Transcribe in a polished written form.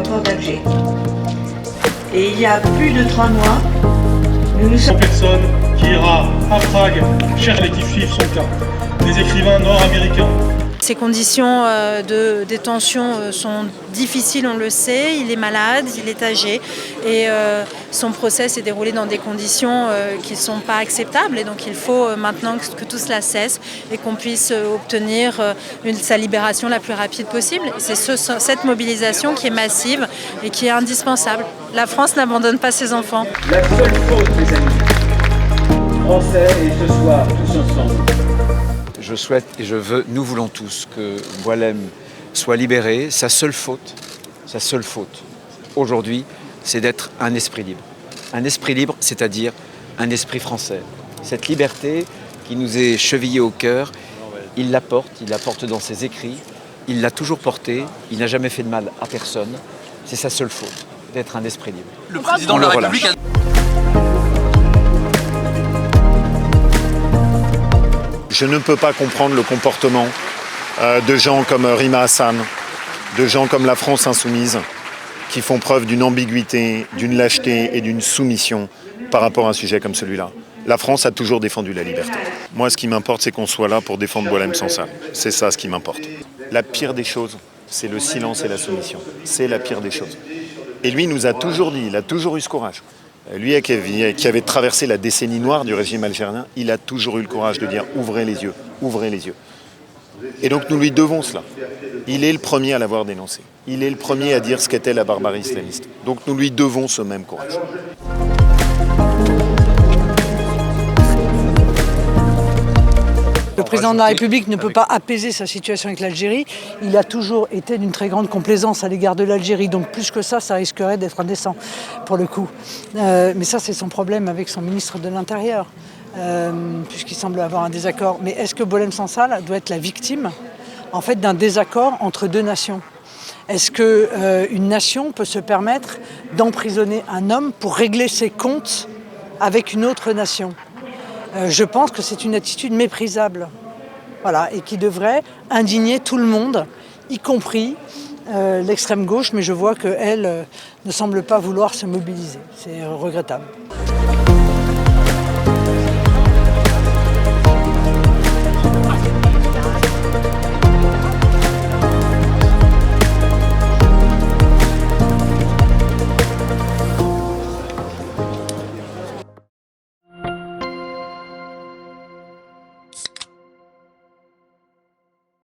l'aéroport d'Alger. Et il y a plus de 3 mois, nous sommes... Personne qui ira à Prague chercher et qui suivent son cas. Des écrivains nord-américains. Ces conditions de détention sont difficiles, on le sait. Il est malade, il est âgé et son procès s'est déroulé dans des conditions qui ne sont pas acceptables. Et donc il faut maintenant que tout cela cesse et qu'on puisse obtenir sa libération la plus rapide possible. C'est cette mobilisation qui est massive et qui est indispensable. La France n'abandonne pas ses enfants. La seule faute, mes amis, français et ce soir, tous ensemble. Je souhaite et je veux, nous voulons tous que Boualem soit libéré. Sa seule faute aujourd'hui, c'est d'être un esprit libre. Un esprit libre, c'est-à-dire un esprit français. Cette liberté qui nous est chevillée au cœur, il la porte dans ses écrits, il l'a toujours portée, il n'a jamais fait de mal à personne. C'est sa seule faute, d'être un esprit libre. Le président de la République Je ne peux pas comprendre le comportement de gens comme Rima Hassan, de gens comme la France Insoumise, qui font preuve d'une ambiguïté, d'une lâcheté et d'une soumission par rapport à un sujet comme celui-là. La France a toujours défendu la liberté. Moi, ce qui m'importe, c'est qu'on soit là pour défendre Boualem Sansal. C'est ça ce qui m'importe. La pire des choses, c'est le silence et la soumission. C'est la pire des choses. Et lui nous a toujours dit, il a toujours eu ce courage. Lui qui avait traversé la décennie noire du régime algérien, il a toujours eu le courage de dire « ouvrez les yeux, ouvrez les yeux ». Et donc nous lui devons cela. Il est le premier à l'avoir dénoncé. Il est le premier à dire ce qu'était la barbarie islamiste. Donc nous lui devons ce même courage. Le président de la République ne peut pas apaiser sa situation avec l'Algérie. Il a toujours été d'une très grande complaisance à l'égard de l'Algérie. Donc plus que ça risquerait d'être indécent pour le coup. Mais ça, c'est son problème avec son ministre de l'Intérieur, puisqu'il semble avoir un désaccord. Mais est-ce que Boualem Sansal doit être la victime en fait, d'un désaccord entre deux nations ? Est-ce qu'une nation peut se permettre d'emprisonner un homme pour régler ses comptes avec une autre nation ? Je pense que c'est une attitude méprisable, voilà, et qui devrait indigner tout le monde, y compris l'extrême gauche, mais je vois qu'elle ne semble pas vouloir se mobiliser. C'est regrettable.